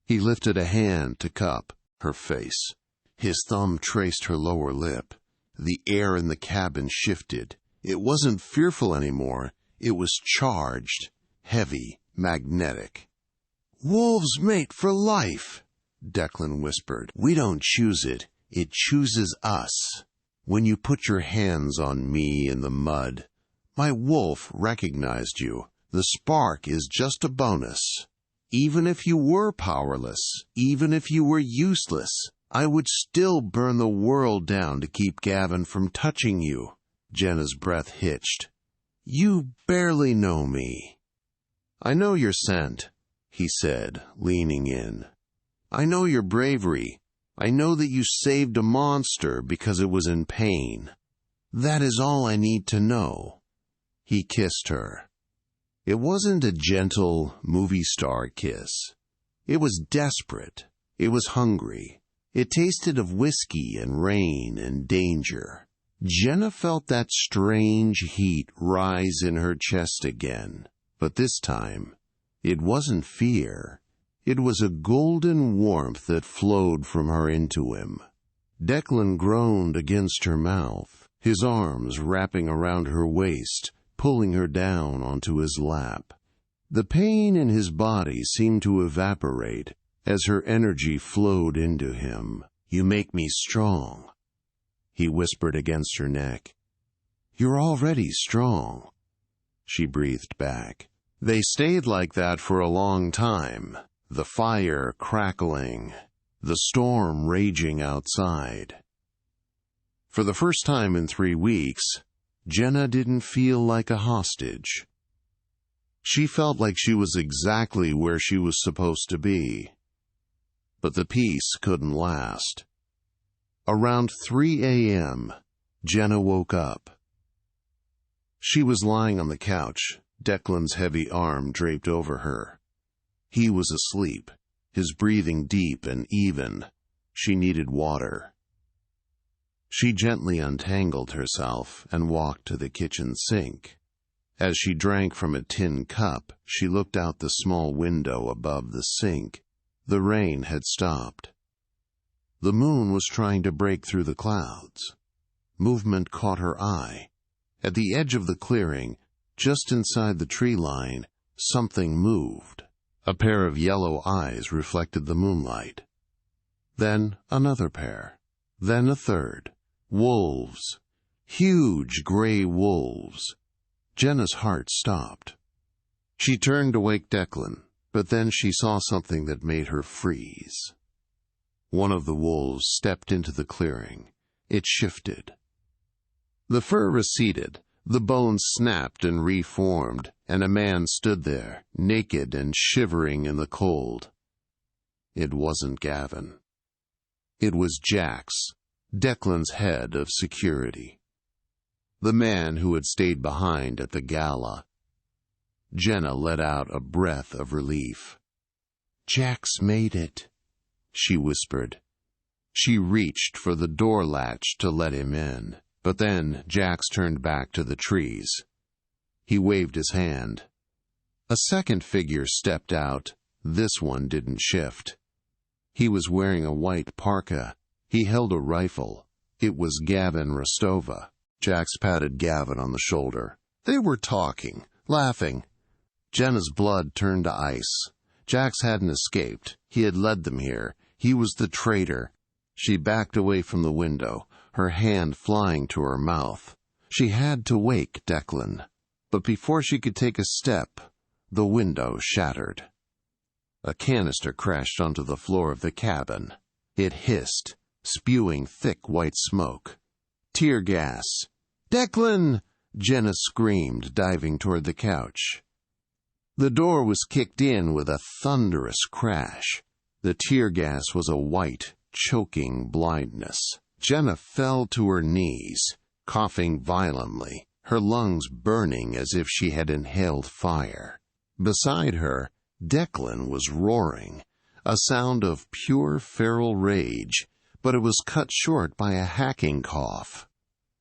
He lifted a hand to cup her face. His thumb traced her lower lip. The air in the cabin shifted. It wasn't fearful anymore. It was charged, heavy, magnetic. "Wolves mate for life," Declan whispered. "We don't choose it. It chooses us. When you put your hands on me in the mud, my wolf recognized you. The spark is just a bonus. Even if you were powerless, even if you were useless, I would still burn the world down to keep Gavin from touching you." Jena's breath hitched. "You barely know me." "I know your scent," he said, leaning in. "I know your bravery. I know that you saved a monster because it was in pain. That is all I need to know." He kissed her. It wasn't a gentle movie star kiss. It was desperate. It was hungry. It tasted of whiskey and rain and danger. Jena felt that strange heat rise in her chest again, but this time it wasn't fear. It was a golden warmth that flowed from her into him. Declan groaned against her mouth, his arms wrapping around her waist, pulling her down onto his lap. The pain in his body seemed to evaporate as her energy flowed into him. "You make me strong," he whispered against her neck. "You're already strong," she breathed back. They stayed like that for a long time, the fire crackling, the storm raging outside. For the first time in 3 weeks, Jena didn't feel like a hostage. She felt like she was exactly where she was supposed to be. But the peace couldn't last. Around 3 a.m., Jena woke up. She was lying on the couch, Declan's heavy arm draped over her. He was asleep, his breathing deep and even. She needed water. She gently untangled herself and walked to the kitchen sink. As she drank from a tin cup, she looked out the small window above the sink. The rain had stopped. The moon was trying to break through the clouds. Movement caught her eye. At the edge of the clearing, just inside the tree line, something moved. A pair of yellow eyes reflected the moonlight. Then another pair. Then a third. Wolves. Huge gray wolves. Jena's heart stopped. She turned to wake Declan, but then she saw something that made her freeze. One of the wolves stepped into the clearing. It shifted. The fur receded, the bones snapped and reformed, and a man stood there, naked and shivering in the cold. It wasn't Gavin. It was Jax, Declan's head of security. The man who had stayed behind at the gala. Jena let out a breath of relief. "Jax made it," she whispered. She reached for the door latch to let him in, but then Jax turned back to the trees. He waved his hand. A second figure stepped out. This one didn't shift. He was wearing a white parka. He held a rifle. It was Gavin Rostova. Jax patted Gavin on the shoulder. They were talking, laughing. Jena's blood turned to ice. Jax hadn't escaped. He had led them here. He was the traitor. She backed away from the window, her hand flying to her mouth. She had to wake Declan. But before she could take a step, the window shattered. A canister crashed onto the floor of the cabin. It hissed, spewing thick white smoke. Tear gas. "Declan!" Jena screamed, diving toward the couch. The door was kicked in with a thunderous crash. The tear gas was a white, choking blindness. Jena fell to her knees, coughing violently, her lungs burning as if she had inhaled fire. Beside her, Declan was roaring, a sound of pure feral rage, but it was cut short by a hacking cough.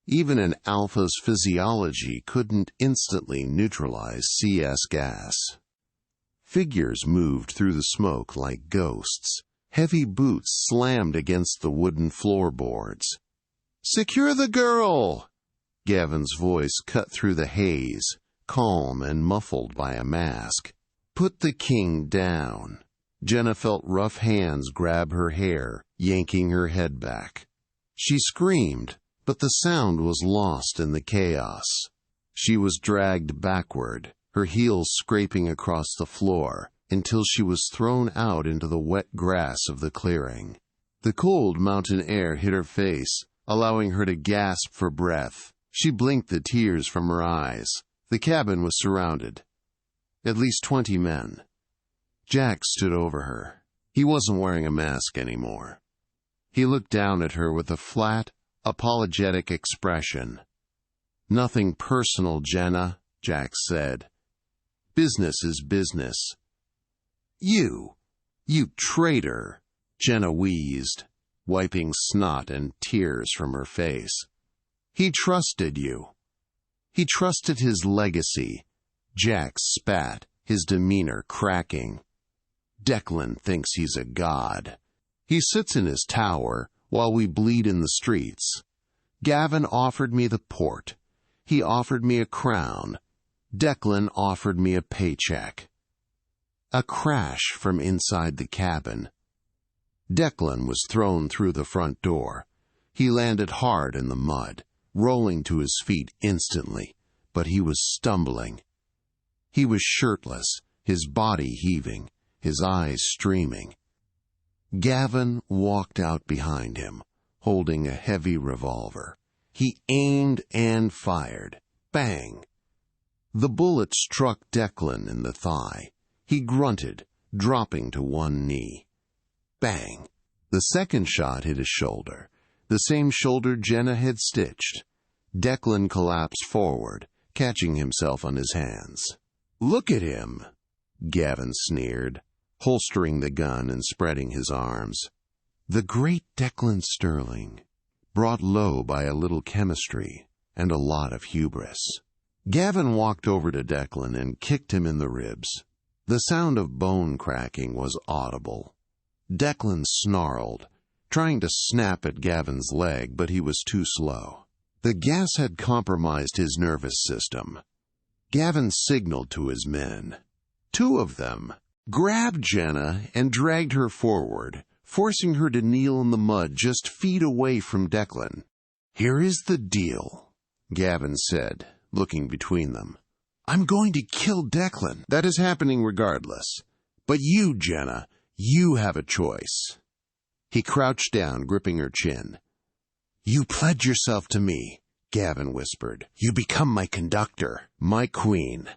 Even an alpha's physiology couldn't instantly neutralize CS gas. Figures moved through the smoke like ghosts. Heavy boots slammed against the wooden floorboards. "Secure the girl!" Gavin's voice cut through the haze, calm and muffled by a mask. "Put the king down." Jena felt rough hands grab her hair, yanking her head back. She screamed, but the sound was lost in the chaos. She was dragged backward, her heels scraping across the floor, until she was thrown out into the wet grass of the clearing. The cold mountain air hit her face, allowing her to gasp for breath. She blinked the tears from her eyes. The cabin was surrounded. At least 20 men. Jack stood over her. He wasn't wearing a mask anymore. He looked down at her with a flat, apologetic expression. "Nothing personal, Jena," Jack said. "Business is business." You traitor," Jena wheezed, wiping snot and tears from her face. "He trusted you." "He trusted his legacy," Jack spat, his demeanor cracking. "Declan thinks he's a god. He sits in his tower while we bleed in the streets. Gavin offered me the port. He offered me a crown. Declan offered me a paycheck." A crash from inside the cabin. Declan was thrown through the front door. He landed hard in the mud, rolling to his feet instantly, but he was stumbling. He was shirtless, his body heaving, his eyes streaming. Gavin walked out behind him, holding a heavy revolver. He aimed and fired. Bang! The bullet struck Declan in the thigh. He grunted, dropping to one knee. Bang! The second shot hit his shoulder, the same shoulder Jena had stitched. Declan collapsed forward, catching himself on his hands. "Look at him," Gavin sneered, holstering the gun and spreading his arms. The great Declan Sterling, brought low by a little chemistry and a lot of hubris. Gavin walked over to Declan and kicked him in the ribs. The sound of bone cracking was audible. Declan snarled, trying to snap at Gavin's leg, but he was too slow. The gas had compromised his nervous system. Gavin signaled to his men. 2 of them grabbed Jena and dragged her forward, forcing her to kneel in the mud just feet away from Declan. "Here is the deal," Gavin said, looking between them. "I'm going to kill Declan. That is happening regardless. But you, Jena, you have a choice." He crouched down, gripping her chin. "You pledge yourself to me," Gavin whispered. "You become my conductor, my queen.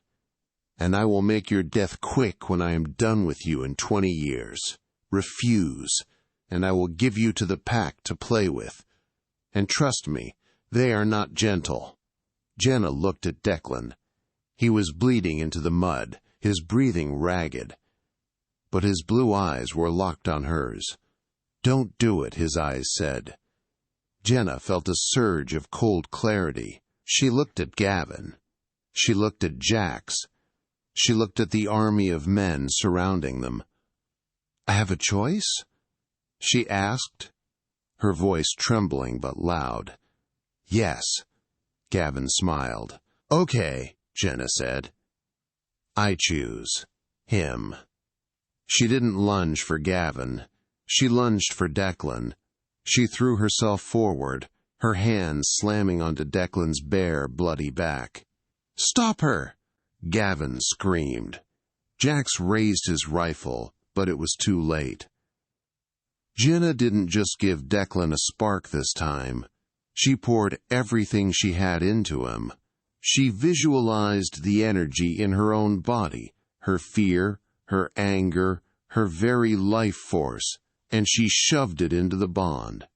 And I will make your death quick when I am done with you in 20 years. Refuse, and I will give you to the pack to play with. And trust me, they are not gentle." Jena looked at Declan. He was bleeding into the mud, his breathing ragged. But his blue eyes were locked on hers. "Don't do it," his eyes said. Jena felt a surge of cold clarity. She looked at Gavin. She looked at Jax. She looked at the army of men surrounding them. "I have a choice?" she asked, her voice trembling but loud. "Yes," Gavin smiled. "Okay," Jena said. "I choose him." She didn't lunge for Gavin. She lunged for Declan. She threw herself forward, her hands slamming onto Declan's bare, bloody back. "Stop her!" Gavin screamed. Jax raised his rifle, but it was too late. Jena didn't just give Declan a spark this time. She poured everything she had into him. She visualized the energy in her own body, her fear, her anger, her very life force, and she shoved it into the bond.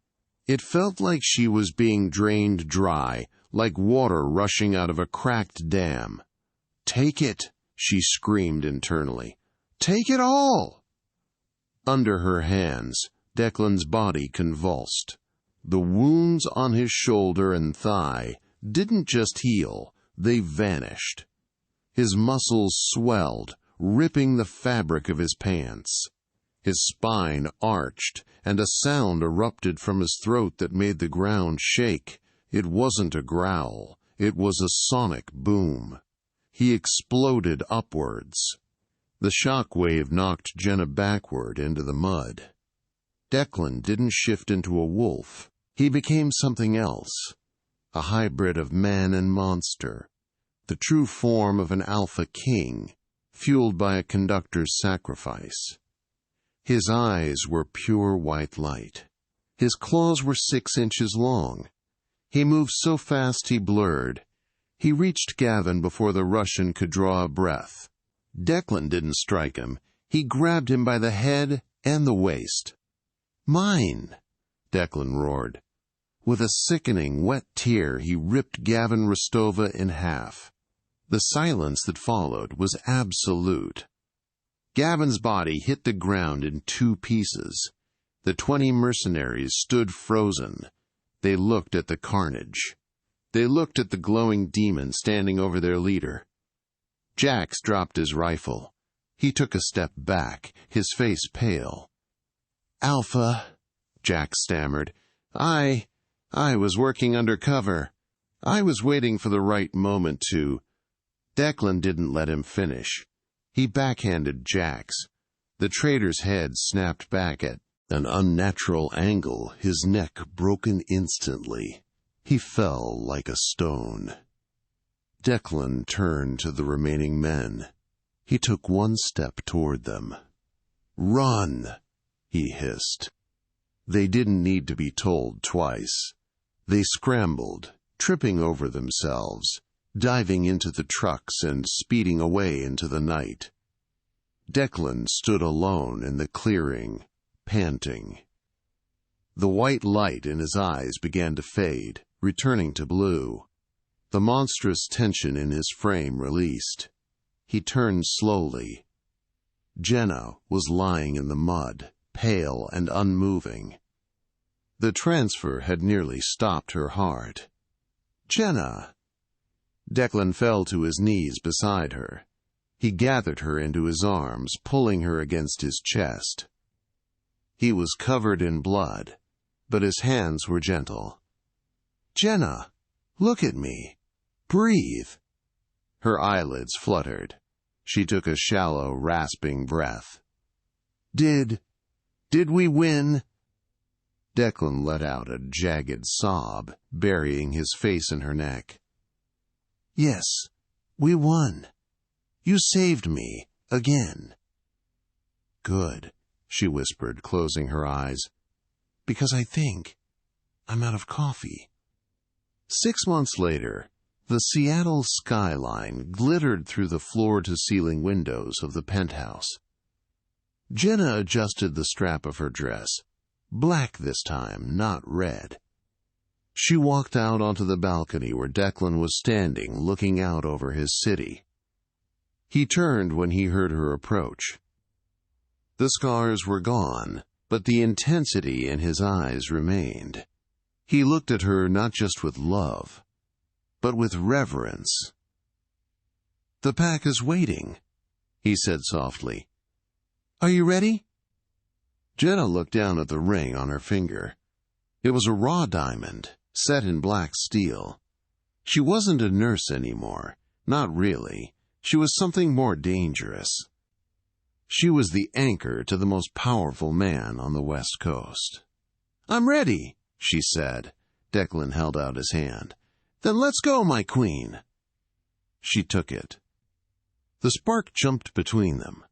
It felt like she was being drained dry, like water rushing out of a cracked dam. "Take it," she screamed internally. "Take it all!" Under her hands, Declan's body convulsed. The wounds on his shoulder and thigh didn't just heal, they vanished. His muscles swelled, ripping the fabric of his pants. His spine arched, and a sound erupted from his throat that made the ground shake. It wasn't a growl, it was a sonic boom. He exploded upwards. The shock wave knocked Jena backward into the mud. Declan didn't shift into a wolf. He became something else, a hybrid of man and monster, the true form of an alpha king, fueled by a conductor's sacrifice. His eyes were pure white light. His claws were 6 inches long. He moved so fast he blurred. He reached Gavin before the Russian could draw a breath. Declan didn't strike him. He grabbed him by the head and the waist. "Mine!" Declan roared. With a sickening, wet tear, he ripped Gavin Rostova in half. The silence that followed was absolute. Gavin's body hit the ground in 2 pieces. The 20 mercenaries stood frozen. They looked at the carnage. They looked at the glowing demon standing over their leader. Jax dropped his rifle. He took a step back, his face pale. "Alpha," Jax stammered. I was working undercover. I was waiting for the right moment to—" Declan didn't let him finish. He backhanded Jax. The traitor's head snapped back at an unnatural angle, his neck broken instantly. He fell like a stone. Declan turned to the remaining men. He took 1 step toward them. "Run!" he hissed. They didn't need to be told twice. They scrambled, tripping over themselves, diving into the trucks and speeding away into the night. Declan stood alone in the clearing, panting. The white light in his eyes began to fade, returning to blue. The monstrous tension in his frame released. He turned slowly. Jena was lying in the mud, pale and unmoving. The transfer had nearly stopped her heart. "Jena!" Declan fell to his knees beside her. He gathered her into his arms, pulling her against his chest. He was covered in blood, but his hands were gentle. "Jena, look at me. Breathe." Her eyelids fluttered. She took a shallow, rasping breath. Did we win?" Declan let out a jagged sob, burying his face in her neck. "Yes, we won. You saved me, again." "Good," she whispered, closing her eyes, "because I think I'm out of coffee." 6 months later, the Seattle skyline glittered through the floor-to-ceiling windows of the penthouse. Jena adjusted the strap of her dress, black this time, not red. She walked out onto the balcony where Declan was standing, looking out over his city. He turned when he heard her approach. The scars were gone, but the intensity in his eyes remained. He looked at her not just with love, but with reverence. "The pack is waiting," he said softly. "Are you ready?" Jena looked down at the ring on her finger. It was a raw diamond, set in black steel. She wasn't a nurse anymore, not really. She was something more dangerous. She was the anchor to the most powerful man on the West Coast. "I'm ready," she said. Declan held out his hand. "Then let's go, my queen." She took it. The spark jumped between them,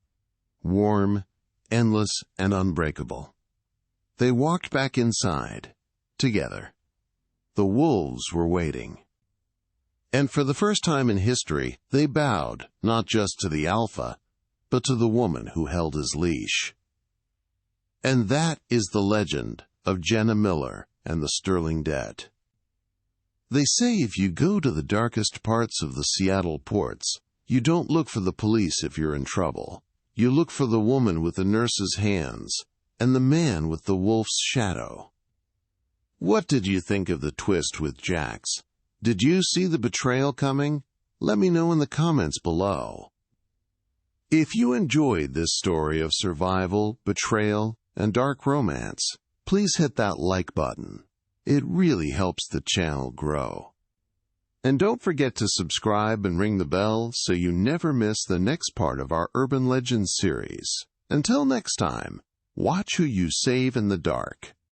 warm, endless, and unbreakable. They walked back inside, together. The wolves were waiting. And for the first time in history, they bowed, not just to the alpha, but to the woman who held his leash. And that is the legend of Jena Miller and the Sterling Debt. They say if you go to the darkest parts of the Seattle ports, you don't look for the police if you're in trouble. You look for the woman with the nurse's hands and the man with the wolf's shadow. What did you think of the twist with Jax? Did you see the betrayal coming? Let me know in the comments below. If you enjoyed this story of survival, betrayal, and dark romance, please hit that like button. It really helps the channel grow. And don't forget to subscribe and ring the bell so you never miss the next part of our Urban Legends series. Until next time, watch who you save in the dark.